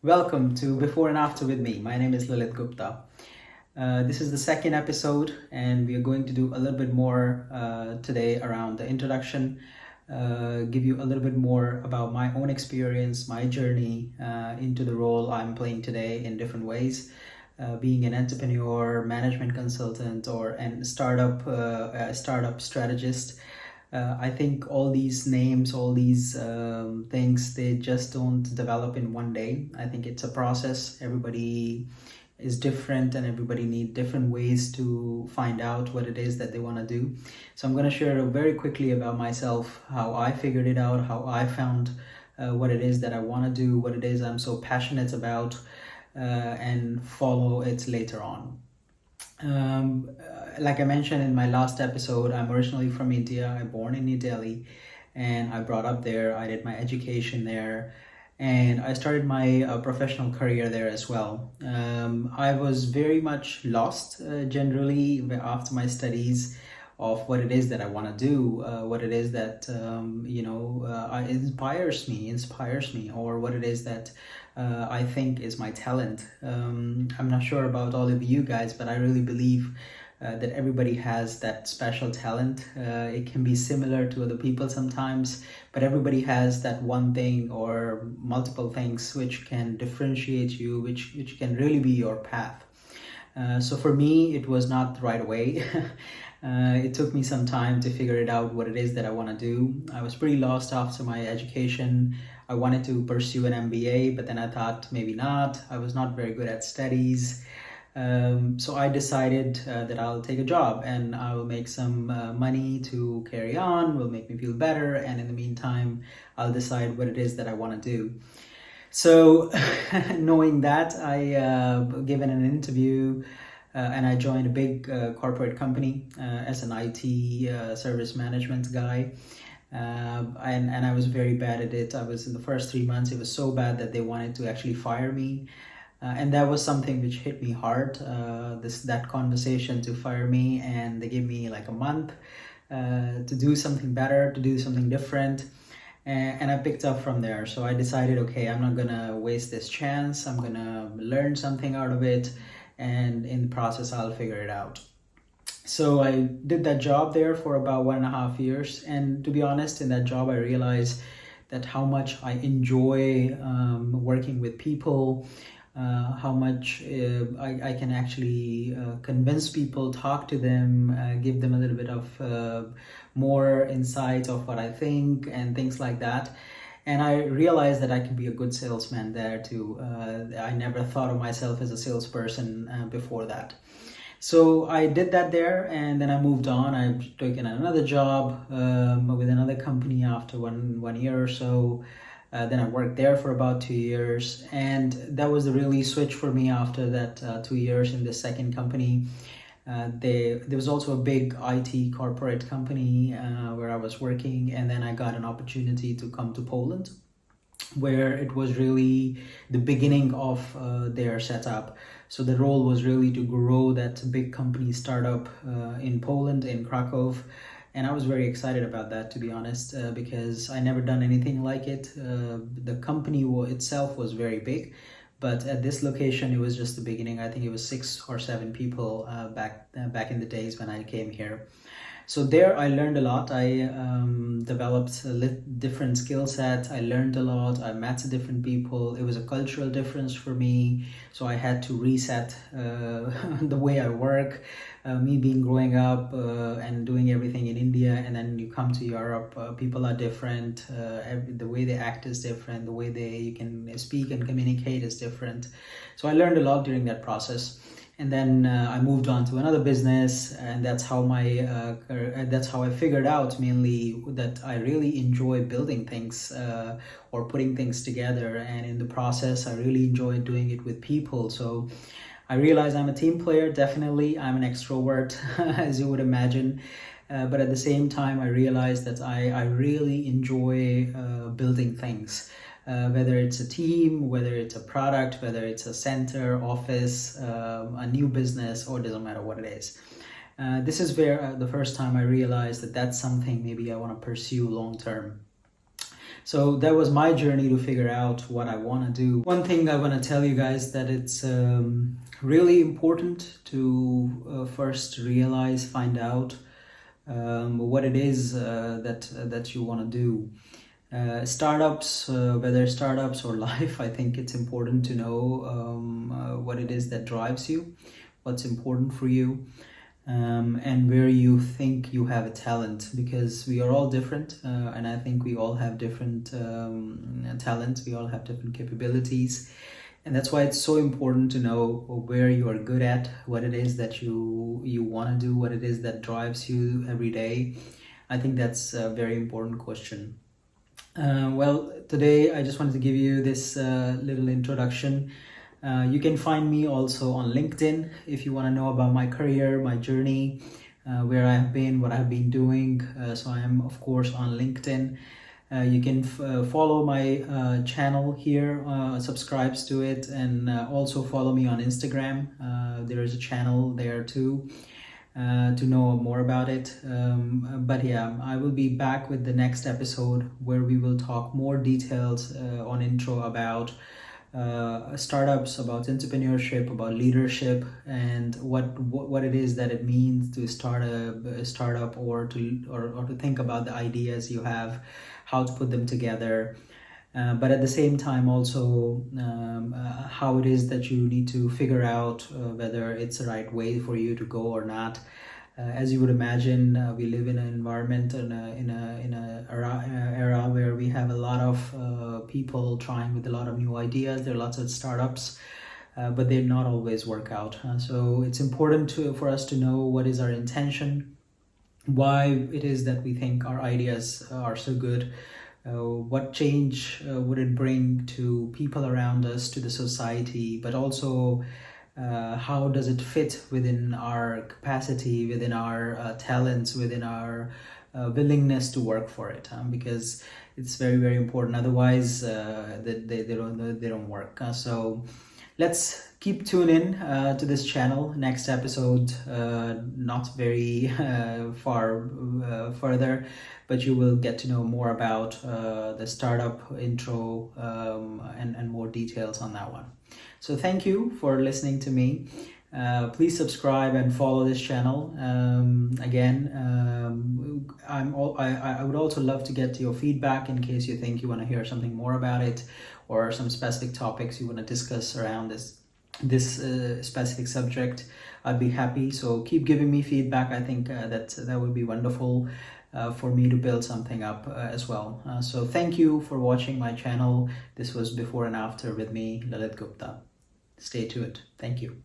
Welcome to Before and After with me. My name is Lalit Gupta. This is the second episode, and we are going to do a little bit more today around the introduction, give you a little bit more about my own experience, my journey into the role I'm playing today in different ways. Being an entrepreneur, management consultant, or a startup strategist. I think all these names, all these things, they just don't develop in one day. I think it's a process. Everybody is different and everybody need different ways to find out what it is that they want to do. So I'm going to share very quickly about myself, how I figured it out, how I found what it is that I want to do, what it is I'm so passionate about, and follow it later on. Like I mentioned in my last episode, I'm originally from India. I'm born in New Delhi and I brought up there. I did my education there and I started my professional career there as well. I was very much lost generally after my studies of what it is that I want to do, what it is that inspires me, or what it is that I think is my talent. I'm not sure about all of you guys, but I really believe that everybody has that special talent. It can be similar to other people sometimes, but everybody has that one thing or multiple things which can differentiate you, which can really be your path. So for me, it was not right away. It took me some time to figure it out what it is that I want to do. I was pretty lost after my education. I wanted to pursue an MBA, but then I thought maybe not. I was not very good at studies. So I decided that I'll take a job and I'll make some money to carry on, will make me feel better. And in the meantime, I'll decide what it is that I want to do. So, knowing that, I given an interview and I joined a big corporate company as an IT service management guy. And I was very bad at it. I was in the first 3 months, it was so bad that they wanted to actually fire me. And that was something which hit me hard, that conversation to fire me, and they gave me like a month to do something better, to do something different. And I picked up from there. So I decided, okay, I'm not gonna waste this chance. I'm gonna learn something out of it, and in the process, I'll figure it out. So I did that job there for about 1.5 years, and to be honest, in that job, I realized that how much I enjoy working with people, how much I can actually convince people, talk to them, give them a little bit of more insight of what I think and things like that. And I realized that I can be a good salesman there too. I never thought of myself as a salesperson before that. So I did that there, and then I moved on. I've taken another job with another company after one year or so. Then I worked there for about 2 years, and that was the really switch for me after that 2 years in the second company. There was also a big IT corporate company where I was working, and then I got an opportunity to come to Poland, where it was really the beginning of their setup. So the role was really to grow that big company startup in Poland, in Krakow. And I was very excited about that, to be honest, because I never done anything like it. The company itself was very big, but at this location, it was just the beginning. I think it was 6 or 7 people back in the days when I came here. So there I learned a lot. I developed a different skill set. I learned a lot. I met different people. It was a cultural difference for me. So I had to reset the way I work. Me being growing up and doing everything in India, and then you come to Europe, people are different. The way they act is different. The way you can speak and communicate is different. So I learned a lot during that process. And then I moved on to another business, and that's how I figured out mainly that I really enjoy building things or putting things together, and in the process I really enjoy doing it with people. So I realize I'm a team player. Definitely I'm an extrovert as you would imagine, but at the same time I realize that I really enjoy building things. Whether it's a team, whether it's a product, whether it's a center, office, a new business, or it doesn't matter what it is. This is where the first time I realized that that's something maybe I want to pursue long term. So that was my journey to figure out what I want to do. One thing I want to tell you guys, that it's really important to first realize, find out what it is that you want to do. Startups, whether startups or life, I think it's important to know what it is that drives you, what's important for you, and where you think you have a talent, because we are all different, and I think we all have different talents, we all have different capabilities, and that's why it's so important to know where you are good at, what it is that you want to do, what it is that drives you every day. I think that's a very important question. Well, today I just wanted to give you this little introduction. You can find me also on LinkedIn if you want to know about my career, my journey, where I have been, what I've been doing. So I am, of course, on LinkedIn. You can follow my channel here, subscribes to it, and also follow me on Instagram. There is a channel there too. To know more about it. But yeah, I will be back with the next episode where we will talk more details on intro about startups, about entrepreneurship, about leadership, and what it is that it means to start a startup, or to think about the ideas you have, how to put them together. But at the same time also how it is that you need to figure out whether it's the right way for you to go or not. As you would imagine, we live in an environment, in a era where we have a lot of people trying with a lot of new ideas. There are lots of startups, but they not always work out. So it's important for us to know what is our intention, why it is that we think our ideas are so good, what change would it bring to people around us, to the society, but also how does it fit within our capacity, within our talents, within our willingness to work for it, because it's very, very important. Otherwise they don't work. So let's keep tuning to this channel. Next episode, not very far further, but you will get to know more about the startup intro, and more details on that one. So thank you for listening to me. Please subscribe and follow this channel. Again, I would also love to get your feedback in case you think you want to hear something more about it, or some specific topics you want to discuss around this specific subject. I'd be happy. So keep giving me feedback. I think that would be wonderful for me to build something up as well. So thank you for watching my channel. This was Before and After with me, Lalit Gupta. Stay tuned. Thank you.